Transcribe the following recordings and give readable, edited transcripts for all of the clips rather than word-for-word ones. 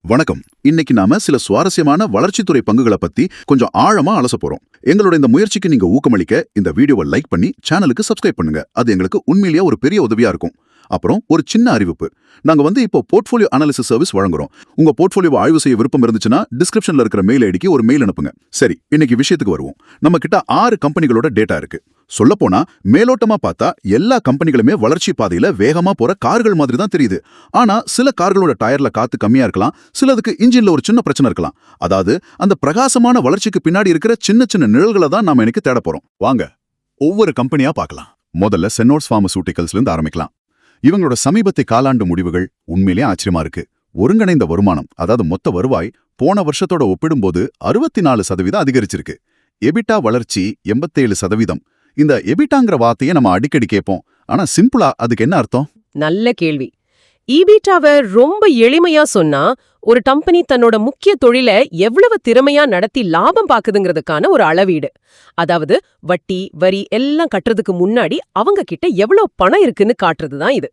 வணக்கம். இன்னைக்கு நாம சில சுவாரஸ்யமான வளர்ச்சித்துறை பங்குகளை பத்தி கொஞ்சம் ஆழமா அலச போறோம். எங்களோட இந்த முயற்சிக்கு நீங்க ஊக்கமளிக்க இந்த வீடியோவை லைக் பண்ணி சேனலுக்கு சப்ஸ்கிரைப் பண்ணுங்க. அது எங்களுக்கு உண்மையிலேயே ஒரு பெரிய உதவியா இருக்கும். அப்புறம் ஒரு சின்ன அறிவிப்பு. நாங்க இப்போ போர்ட்ஃபோலியோ அனாலிசிஸ் சர்வீஸ் வழங்குறோம். உங்க போர்ட்ஃபோலியோவை ஆய்வு செய்ய விருப்பம் இருந்துச்சுன்னா டிஸ்கிரிப்ஷன்ல இருக்கிற மெயில் ஐடிக்கு ஒரு மெயில் அனுப்புங்க. சரி, இன்னைக்கு விஷயத்துக்கு வருவோம். நம்ம கிட்ட 6 கம்பெனிகளோட டேட்டா இருக்கு. சொல்லப்போனா மேலோட்டமா பார்த்தா எல்லா கம்பெனிகளுமே வளர்ச்சி பாதையில வேகமா போற கார்கள் மாதிரி தான் தெரியுது. ஆனா சில கார்களோட டயர்ல காத்து கம்மியா இருக்கலாம், சிலதுக்கு இன்ஜின்ல ஒரு சின்ன பிரச்சனை இருக்கலாம். அதாவது அந்த பிரகாசமான வளர்ச்சிக்கு பின்னாடி இருக்கிற சின்ன சின்ன நிழல்களை தான் நாம இன்னைக்கு தேட போறோம். வாங்க ஒவ்வொரு கம்பெனியா பார்க்கலாம். முதல்ல சென்னோர்ஸ் பார்மசூட்டிகல்ஸ்ல இருந்து ஆரம்பிக்கலாம். இவங்களோட சமீபத்திய காலாண்டு முடிவுகள் உண்மையிலேயே ஆச்சரியமா இருக்கு. ஒருங்கிணைந்த வருமானம், அதாவது மொத்த வருவாய் போன வருஷத்தோட ஒப்பிடும்போது 64% அதிகரிச்சிருக்கு. எபிட்டா வளர்ச்சி 87%. இந்த எபிட்டாங்கிற வார்த்தையை நம்ம அடிக்கடி கேட்போம். ஆனா சிம்பிளா அதுக்கு என்ன அர்த்தம்? நல்ல கேள்வி. ஈபிட்டாவை ரொம்ப எளிமையா சொன்னா, ஒரு கம்பெனி தன்னோட முக்கிய தொழில எவ்வளவு திறமையா நடத்தி லாபம் பாக்குதுங்கிறதுக்கான ஒரு அளவீடு. அதாவது வட்டி, வரி எல்லாம் கட்டுறதுக்கு முன்னாடி அவங்க கிட்ட எவ்வளவு பணம் இருக்குன்னு காட்டுறதுதான் இது.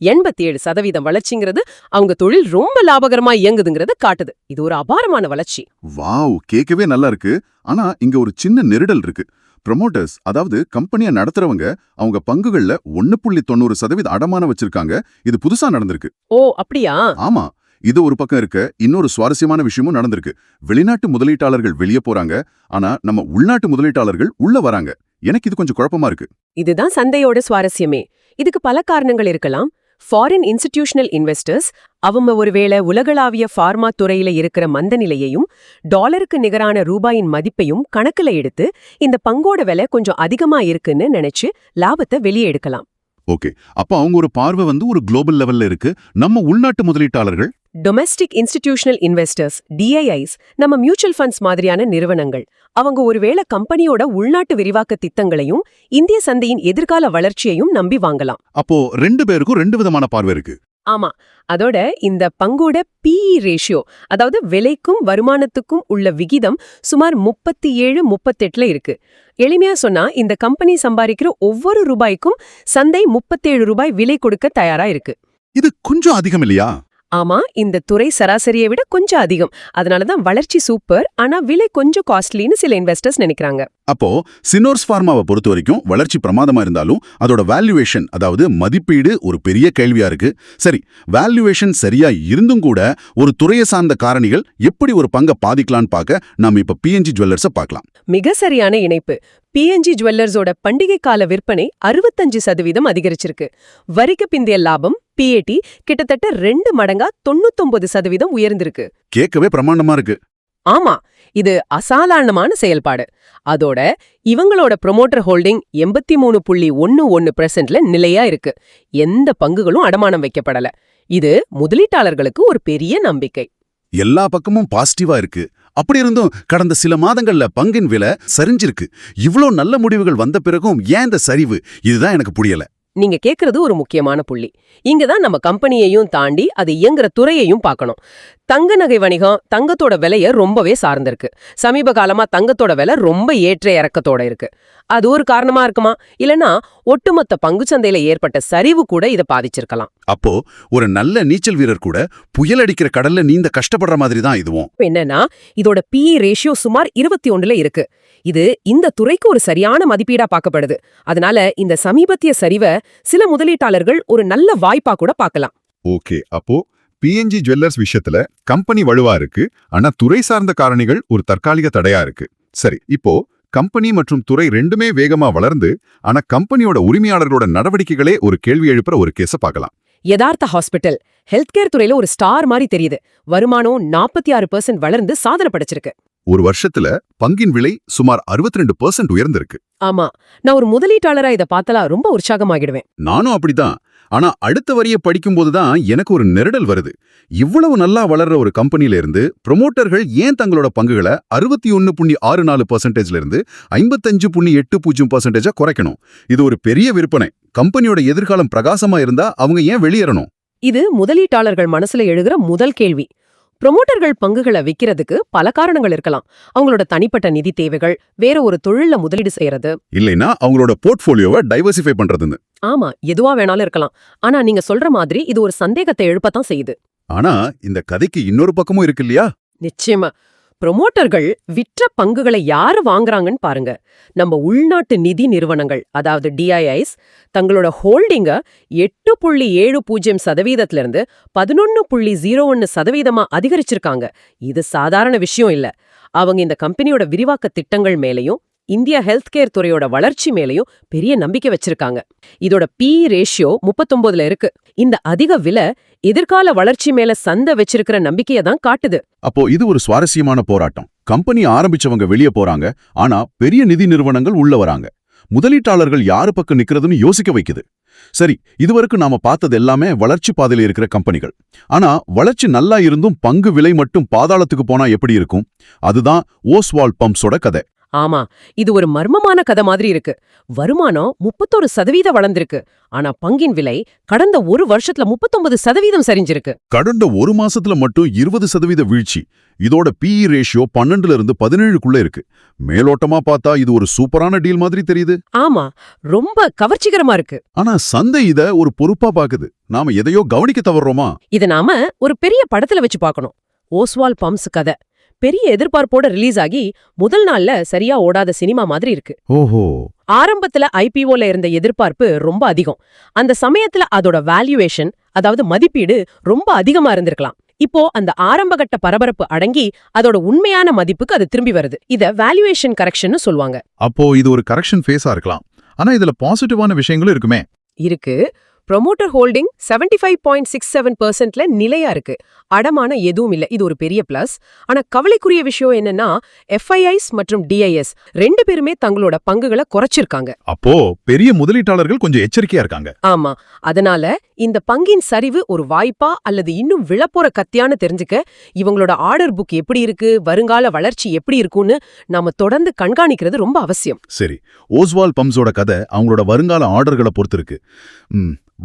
87% வளர்ச்சிங்கிறது அவங்க தொழில் ரொம்ப லாபகரமா இயங்குதுங்கிறத காட்டுது. இது ஒரு அபாரமான வளர்ச்சி. வாவ், கேட்கவே நல்லா இருக்கு. ஆனா இங்க ஒரு சின்ன நெருடல் இருக்கு. ப்ரொமோட்டர்ஸ், அதாவது கம்பெனியை நடத்துறவங்க, அவங்க பங்குகள்ல 1.90% அடமானம் வச்சிருக்காங்க. இது புதுசா நடந்திருக்கு. ஓ, அப்படியா? ஆமா, இது ஒரு பக்கம் இருக்க இன்னொரு சுவாரஸ்யமான விஷயமும் நடந்திருக்கு. வெளிநாட்டு முதலீட்டாளர்கள் வெளியே போறாங்க, ஆனா நம்ம உள்நாட்டு முதலீட்டாளர்கள் உள்ள வராங்க. எனக்கு இது கொஞ்சம் குழப்பமா இருக்கு. இதுதான் சந்தையோட சுவாரஸ்யமே. இதுக்கு பல காரணங்கள் இருக்கலாம். ஃபாரின் இன்ஸ்டிடியூஷனல் இன்வெஸ்டர்ஸ் அவங்க ஒருவேளை உலகளாவிய ஃபார்மா துறையில இருக்கிற மந்த நிலையையும் டாலருக்கு நிகரான ரூபாயின் மதிப்பையும் கணக்குல எடுத்து இந்த பங்கோட விலை கொஞ்சம் அதிகமா இருக்குன்னு நினைச்சு லாபத்தை வெளியே எடுக்கலாம். ஓகே, அப்ப அவங்க ஒரு பார்வை ஒரு குளோபல் லெவல்ல இருக்கு. நம்ம உள்நாட்டு முதலீட்டாளர்கள், டொமெஸ்டிக் இன்ஸ்டிடியூஷனல் இன்வெஸ்டர்ஸ் டிஐஐஸ், நம்ம மியூச்சுவல் ஃபண்ட்ஸ் மாதிரியான நிறுவனங்கள், அவங்க ஒருவேளை கம்பெனியோட உள்நாட்டு விரிவாக்க திட்டங்களையும் இந்திய சந்தையின் எதிர்கால வளர்ச்சியையும் நம்பி வாங்கலாம். அப்போ 2 பேருக்கும் 2 விதமான பார்வை இருக்கு. ஆமா, அதோட இந்த பங்கோட பிஇ ரேஷியோ, அதாவது விலைக்கும் வருமானத்துக்கும் உள்ள விகிதம் சுமார் 37-38ல இருக்கு. எளிமையா சொன்னா, இந்த கம்பெனி சம்பாதிக்கிற ஒவ்வொரு ரூபாய்க்கும் சந்தை 37 ரூபாய் விலை கொடுக்க தயாரா இருக்கு. இது கொஞ்சம் அதிகம் இல்லையா? ஆமா, இந்த துறை சராசரியை விட கொஞ்சம் அதிகம். அதனாலதான் வளர்ச்சி சூப்பர், ஆனா விலை கொஞ்சம் காஸ்ட்லின்னு சில இன்வெஸ்டர்ஸ் நினைக்கிறாங்க. அப்போ சின்னோர்ஸ் ஃபார்மாவை பொறுத்த வரைக்கும் வளர்ச்சி பிரமாதமா இருந்தாலும் அதோட வேல்யூவேஷன், அதாவது மதிப்பீடு ஒரு பெரிய கேள்வியா இருக்கு. சரி, வேல்யூவேஷன் சரியா இருந்தும் கூட ஒரு துறையை சார்ந்த காரணிகள் எப்படி ஒரு பங்கை பாதிக்கலான்னு பார்க்க நாம இப்ப பிஎன்ஜி ஜுவல்லர்ஸை பார்க்கலாம். மிக சரியான இணைப்பு. பிஎன்ஜி ஜுவல்லர்ஸோட பண்டிகை கால விற்பனை 65% அதிகரிச்சிருக்கு. வரிக்கு பிந்தைய லாபம் பிஏடி கிட்டத்தட்ட 2 மடங்கா 99% உயர்ந்திருக்கு. கேட்கவே பிரமாண்டமா இருக்கு. ஆமா, இது அசாதாரணமான செயல்பாடு. அதோட இவங்களோட ப்ரொமோட்டர் ஹோல்டிங் 83.11% நிலையா இருக்கு. எந்த பங்குகளும் அடமானம் வைக்கப்படல. இது முதலீட்டாளர்களுக்கு ஒரு பெரிய நம்பிக்கை. எல்லா பக்கமும் பாசிட்டிவா இருக்கு. அப்படி இருந்தும் கடந்த சில மாதங்கள்ல பங்கின் விலை சரிஞ்சிருக்கு. இவ்ளோ நல்ல முடிவுகள் வந்த பிறகும் ஏன் இந்த சரிவு? இதுதான் எனக்கு புரியல. நீங்க கேக்குறது ஒரு முக்கியமான புள்ளி. இங்கதான் நம்ம கம்பெனியையும் தாண்டி அது இயங்குற துறையையும் பார்க்கணும். தங்க நகை வணிகம் தங்கத்தோட விலைய ரொம்பவே சார்ந்திருக்கு. சமீப காலமா தங்கத்தோட விலை ரொம்ப ஏற்ற இறக்கத்தோட இருக்கு. அது ஒரு காரணமா இருக்குமா, இல்லனா ஒட்டுமொத்த பங்குச்சந்தையில ஏற்பட்ட சரிவு கூட இதை பாதிச்சிருக்கலாம். அப்போ ஒரு நல்ல நீச்சல் வீரர் கூட புயல் அடிக்கிற கடல்ல நீந்த கஷ்டப்படுற மாதிரி தான் இதுவும். என்னன்னா, இதோட பிஇ ரேஷியோ சுமார் 21ல இருக்கு. இது இந்த துறைக்கு ஒரு சரியான மதிப்பீடா பார்க்கப்படுது. அதனால இந்த சமீபத்திய சரிவை சில முதலீட்டாளர்கள் ஒரு நல்ல வாய்ப்பா கூட பார்க்கலாம். ஓகே, அப்போ பிஎன்ஜி ஜுவல்லர்ஸ் விஷயத்துல கம்பெனி வலுவா இருக்கு, ஆனா துறை சார்ந்த காரணிகள் ஒரு தற்காலிக தடையா இருக்கு. சரி, இப்போ கம்பெனி மற்றும் துறை ரெண்டுமே வேகமா வளர்ந்து, ஆனா கம்பெனியோட உரிமையாளர்களோட நடவடிக்கைகளே ஒரு கேள்வி எழுப்புற ஒரு கேஸ பார்க்கலாம். யதார்த்த ஹாஸ்பிட்டல் ஹெல்த் கேர் துறையில ஒரு ஸ்டார் மாதிரி தெரியுது. வருமானம் 46% வளர்ந்து சாதனை படைச்சிருக்கு. ஒரு வருஷத்துல பங்கின் விலை சுமார் 62% உயர்ந்திருக்கு. ஆமா, நான் ஒரு முதலீட்டாளரா இதை பார்த்தலா ரொம்ப உற்சாகமாகிடுவேன். நானும் அப்படிதான். ஆனா அடுத்த வரியை படிக்கும்போதுதான் எனக்கு ஒரு நெருடல் வருது. இவ்வளவு நல்லா வளர்ற ஒரு கம்பெனில இருந்து ப்ரொமோட்டர்கள் ஏன் தங்களோட பங்குகளை 61.64%ல இருந்து 55.80% குறைக்கணும்? இது ஒரு பெரிய விற்பனை. கம்பெனியோட எதிர்காலம் பிரகாசமா இருந்தா அவங்க ஏன் வெளியேறணும்? இது முதலீட்டாளர்கள் மனசுல எழுகிற முதல் கேள்வி. ப்ரொமோட்டர்கள் பங்குகளை விற்கிறதுக்கு பல காரணங்கள் இருக்கலாம். அவங்களோட தனிப்பட்ட நிதி தேவைகள், வேற ஒரு தொழில முதலீடு செய்யறது, இல்லைன்னா அவங்களோட போர்ட்ஃபோலியோவை டைவர்சிஃபை பண்றதுன்னு. ஆமா, எதுவா வேணாலும் இருக்கலாம். ஆனா நீங்க சொல்ற மாதிரி இது ஒரு சந்தேகத்தை எழுப்பத்தான் செய்யுது. ஆனா இந்த கதைக்கு இன்னொரு பக்கமும் இருக்கு இல்லையா? நிச்சயமா. ப்ரொமோட்டர்கள் விற்ற பங்குகளை யாரு வாங்குறாங்கன்னு பாருங்க. நம்ம உள்நாட்டு நிதி நிறுவனங்கள், அதாவது டிஐஐஸ், தங்களோட ஹோல்டிங்க 8.70% 11.01% அதிகரிச்சிருக்காங்க. இது சாதாரண விஷயம் இல்ல. அவங்க இந்த கம்பெனியோட விரிவாக்க திட்டங்கள் மேலையும் இந்தியா ஹெல்த் கேர் துறையோட வளர்ச்சி மேலையும் பெரிய நம்பிக்கை வச்சிருக்காங்க. இதோட PE ரேஷியோ 39ல இருக்கு. இந்த அதிக விலை எதிர்கால வளர்ச்சி மேல சந்தை வச்சிருக்கிற நம்பிக்கையை தான் காட்டுது. அப்போ இது ஒரு சுவாரஸ்யமான போராட்டம். கம்பெனி ஆரம்பிச்சவங்க வெளியே போறாங்க, ஆனா பெரிய நிதி நிறுவனங்கள் உள்ள வராங்க. முதலீட்டாளர்கள் யாரு பக்கம் நிக்கிறதுன்னு யோசிக்க வைக்குது. சரி, இதுவரைக்கும் நாம பார்த்தது எல்லாமே வளர்ச்சி பாதையில இருக்கிற கம்பெனிகள். ஆனா வளர்ச்சி நல்லா இருந்தும் பங்கு விலை மட்டும் பாதாளத்துக்கு போனா எப்படி இருக்கும்? அதுதான் ஓஸ்வால்ட் பம்ப்ஸோட கதை. ஆமா, இது ஒரு மர்மமான கதை மாதிரி இருக்கு. வருமானம் 31% வளர்ந்திருக்கு. ஆனா பங்கின் விலை கடந்த ஒரு வருஷத்துல 39% சரிஞ்சிருக்கு. கடந்த ஒரு மாசத்துல மட்டும் 20% வீழ்ச்சி. இதோட PE ரேஷியோ 12ல இருந்து 17க்குள்ள இருக்கு. மேலோட்டமா பார்த்தா இது ஒரு சூப்பரான டீல் மாதிரி தெரியுது. ஆமா, ரொம்ப கவர்ச்சிகரமா இருக்கு. ஆனா சந்தை இத ஒரு பொறுப்பா பாக்குது. நாம எதையோ கவனிக்க தவறோமா? இத நாம ஒரு பெரிய படத்துல வச்சு பார்க்கணும். ஓஸ்வால்ட் பம்ப்ஸ் கதை பெரிய எதிர்பார்ப்போட ரிலீஸ் ஆகி முதல் நாள்ல சரியா ஓடாத சினிமா மாதிரி இருக்கு. ஓஹோ. ஆரம்பத்துல IPOல இருந்த எதிர்பார்ப்பு ரொம்ப அதிகம். அந்த சமயத்துல அதோட வேல்யூவேஷன், அதாவது மதிப்பீடு ரொம்ப அதிகமா இருந்திருக்கலாம். இப்போ அந்த ஆரம்பகட்ட பரபரப்பு அடங்கி அதோட உண்மையான மதிப்புக்கு அது திரும்பி வருது. இத வேல்யூவேஷன் கரெக்ஷன்னு சொல்லுவாங்க. அப்போ இது ஒரு கரெக்ஷன் ஃபேஸா இருக்கலாம். ஆனா இதுல பாசிட்டிவான விஷயங்களும் இருக்குமே. இருக்கு. ப்ரொமோட்டர் ஹோல்டிங் 75.67%ல நிலையா இருக்கு. அடமான எதுவும் இல்ல. இது ஒரு பெரிய பிளஸ். ஆனா கவலைக்குரிய விஷயம் என்னன்னா, FIIs மற்றும் DIS ரெண்டு பேருமே தங்களோட பங்குகளை குறைச்சிருக்காங்க. அப்போ பெரிய முதலீட்டாளர்கள் கொஞ்சம் எச்சரிக்கையா இருக்காங்க. ஆமா, அதனால இந்த பங்கின் சரிவு ஒரு வாய்ப்பா அல்லது இன்னும் விழப்போற கத்தியான்னு தெரிஞ்சுக்க இவங்களோட ஆர்டர் புக் எப்படி இருக்கு, வருங்கால வளர்ச்சி எப்படி இருக்குன்னு நாம தொடர்ந்து கண்காணிக்கிறது ரொம்ப அவசியம். சரி, ஓஸ்வால்ட் பம்ப்ஸோட கதை அவங்களோட வருங்கால ஆர்டர்களை பொறுத்து இருக்கு.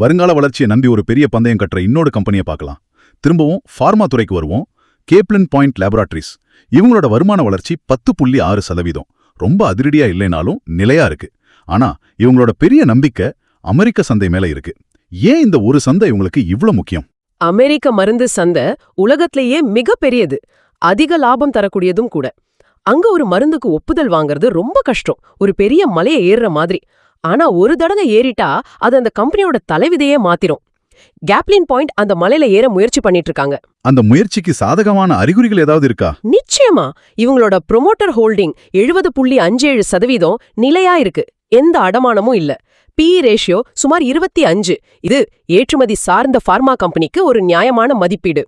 வருங்கால வளர்ச்சியை நம்பி ஒரு பெரிய பந்தயம் கட்டுற இன்னொரு கம்பெனியை பார்க்கலாம். திரும்பவும் ஃபார்மா துறைக்கு வருவோம். Caplin point laboratories. இவங்களோட வருமான வளர்ச்சி 10.6%. ரொம்ப அதிரடியா இல்லைனாலும் நிலையா இருக்கு. ஆனா இவங்களோட பெரிய நம்பிக்கை அமெரிக்க சந்தை மேல இருக்கு. ஏன் இந்த ஒரு சந்தை இவங்களுக்கு இவ்ளோ முக்கியம்? அமெரிக்க மருந்து சந்தை உலகத்திலேயே மிக பெரியது, அதிக லாபம் தரக்கூடியதும் கூட. அங்க ஒரு மருந்துக்கு ஒப்புதல் வாங்குறது ரொம்ப கஷ்டம், ஒரு பெரிய மலையை ஏறுற மாதிரி. ஆனா ஒரு தடவை ஏறிட்டா அது அந்த கம்பெனியோட தலைவிதையே மாத்திரும். கேப்லின் பாயிண்ட் அந்த மலையில ஏற முயற்சி பண்ணிட்டு இருக்காங்க. அந்த முயற்சிக்கு சாதகமான அறிகுறிகள் ஏதாவது இருக்கா? நிச்சயமா. இவங்களோட ப்ரொமோட்டர் ஹோல்டிங் 70.57% நிலையா இருக்கு. எந்த அடமானமும் இல்ல. PE ரேஷியோ சுமார் 25. இது ஏற்றுமதி சார்ந்த பார்மா கம்பெனிக்கு ஒரு நியாயமான மதிப்பீடு.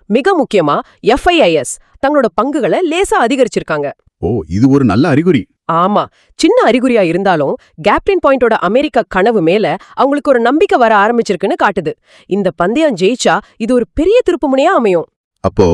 மிக முக்கியமா FIIs தங்களோட பங்குகளை லேசா அதிகரிச்சிருக்காங்க. ஓ, இது ஒரு நல்ல அறிகுறி. ஆமா, சின்ன அறிகுறியா இருந்தாலும் கேப்லின் பாயிண்டோட அமெரிக்கா கனவு மேல அவங்களுக்கு ஒரு நம்பிக்கை வர ஆரம்பிச்சிருக்குன்னு காட்டுது. இந்த பந்தயம் ஜெயிச்சா இது ஒரு பெரிய திருப்புமுனையா அமையும். அப்போ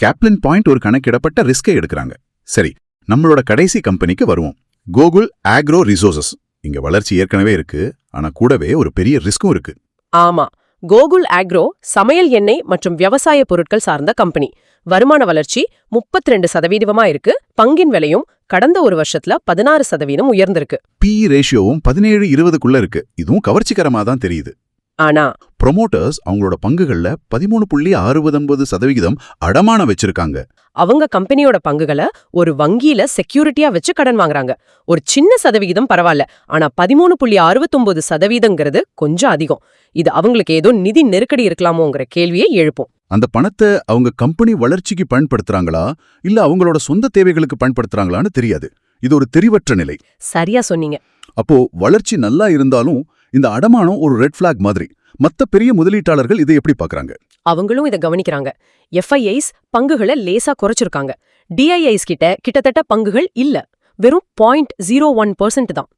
கேப்லின் பாயிண்ட் ஒரு கணக்கிடப்பட்ட ரிஸ்கை எடுக்கிறாங்க. சரி, நம்மளோட கடைசி கம்பெனிக்கு வருவோம். Gokul agro resources. இங்க வளர்ச்சி ஏற்கனவே இருக்கு, ஆனா கூடவே ஒரு பெரிய ரிஸ்கும் இருக்கு. ஆமா, கோகுல் ஆக்ரோ சமையல் எண்ணெய் மற்றும் விவசாய பொருட்கள் சார்ந்த கம்பெனி. வருமான வளர்ச்சி 32% இருக்கு. பங்கின் விலையும் கடந்த ஒரு வருஷத்துல 16% உயர்ந்திருக்கு. PE ரேஷியோவும் 17-20க்குள்ள இருக்கு. இதுவும் கவர்ச்சிகரமா தான் தெரியுது. ஆனா ப்ரொமோட்டர்ஸ் அவங்களோட பங்குகள்ல 13.69% அடமானம் வச்சிருக்காங்க. அவங்க கம்பெனியோட பங்குகளை ஒரு வங்கியில செக்யூரிட்டியா வச்சு கடன் வாங்குறாங்க. ஒரு சின்ன சதவிகிதம் பரவாயில்ல, ஆனா 13.69% கொஞ்சம் அதிகம். இது அவங்களுக்கு ஏதோ நிதி நெருக்கடி இருக்கலாமோங்கிற கேள்வியை எழுப்பும். அந்த பணத்தை அவங்க கம்பெனி வளர்ச்சிக்கு பயன்படுத்துறாங்களா இல்ல அவங்களோட சொந்த தேவைகளுக்கு பயன்படுத்துறாங்களான்னு தெரியாது. இது ஒரு தெரிவற்ற நிலை. சரியா சொன்னீங்க. அப்போ வளர்ச்சி நல்லா இருந்தாலும் இந்த அடமானம் ஒரு ரெட் ஃபிளாக் மாதிரி. மத்த பெரிய முதலீட்டாளர்கள் இதை எப்படி பார்க்கறாங்க? அவங்களும் இதை கவனிக்கிறாங்க. FIIs பங்குகளை லேசா குறைச்சிருக்காங்க. DIIs கிட்டத்தட்ட பங்குகள் இல்ல, வெறும் 0.01% தான்.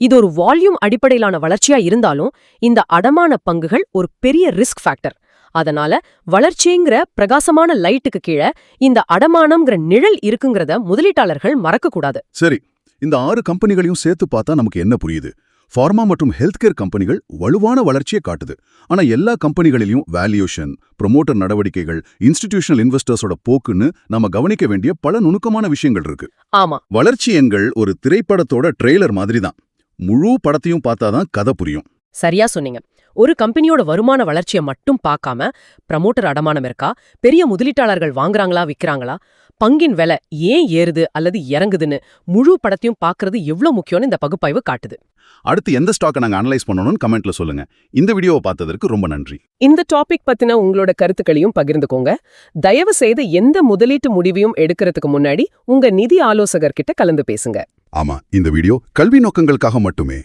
இது ஒரு வால்யூம் அடிப்படையிலான வளர்ச்சியா இருந்தாலும் இந்த அடமான பங்குகள் ஒரு பெரிய ரிஸ்க் ஃபேக்டர். அதனால வளர்ச்சிங்கிற பிரகாசமான லைட்டுக்கு கீழே இந்த அடமானம்ங்கிற நிழல் இருக்குங்கிறத முதலீட்டாளர்கள் மறக்கக்கூடாது. சரி, இந்த 6 கம்பெனிகளையும் சேர்த்து பார்த்தா நமக்கு என்ன புரியுது? ஃபார்மா மற்றும் ஹெல்த் கேர் கம்பெனிகள் வலுவான வளர்ச்சியை காட்டுது. ஆனா எல்லா கம்பெனிகளிலும் வேல்யூஷன், ப்ரொமோட்டர் நடவடிக்கைகள், இன்ஸ்டிடியூஷனல் இன்வெஸ்டர்ஸோட போக்குன்னு நாம கவனிக்க வேண்டிய பல நுணுக்கமான விஷயங்கள் இருக்கு. ஆமா, வளர்ச்சி எண்கள் ஒரு திரைப்படத்தோட ட்ரெய்லர் மாதிரி தான். முழு படத்தையும் பார்த்தாதான் கதை புரியும். சரியா சொன்னீங்க. ஒரு கம்பெனியோட வருமான வளர்ச்சியை மட்டும் பார்க்காம ப்ரமோட்டர் அடமானம் இருக்கா, பெரிய முதலீட்டாளர்கள் வாங்குறாங்களா விக்கிறாங்களா, பங்கின் விலை ஏன் ஏறுது அல்லது இறங்குதுன்னு முழு படத்தையும் பார்க்கறது எவ்வளவு முக்கியம்னு இந்த பகுப்பாய்வு காட்டுது. அடுத்து எந்த ஸ்டாக்கை நாங்க அனலைஸ் பண்ணணும்னு கமெண்ட்ல சொல்லுங்க. இந்த வீடியோவை பார்த்ததற்கு ரொம்ப நன்றி. இந்த டாபிக் பத்தின உங்களோட கருத்துக்களையும் பகிர்ந்துக்கோங்க. தயவு செய்து எந்த முதலீட்டு முடிவையும் எடுக்கிறதுக்கு முன்னாடி உங்க நிதி ஆலோசகர்கிட்ட கலந்து பேசுங்க. ஆமா, இந்த வீடியோ கல்வி நோக்கங்களுக்காக மட்டுமே.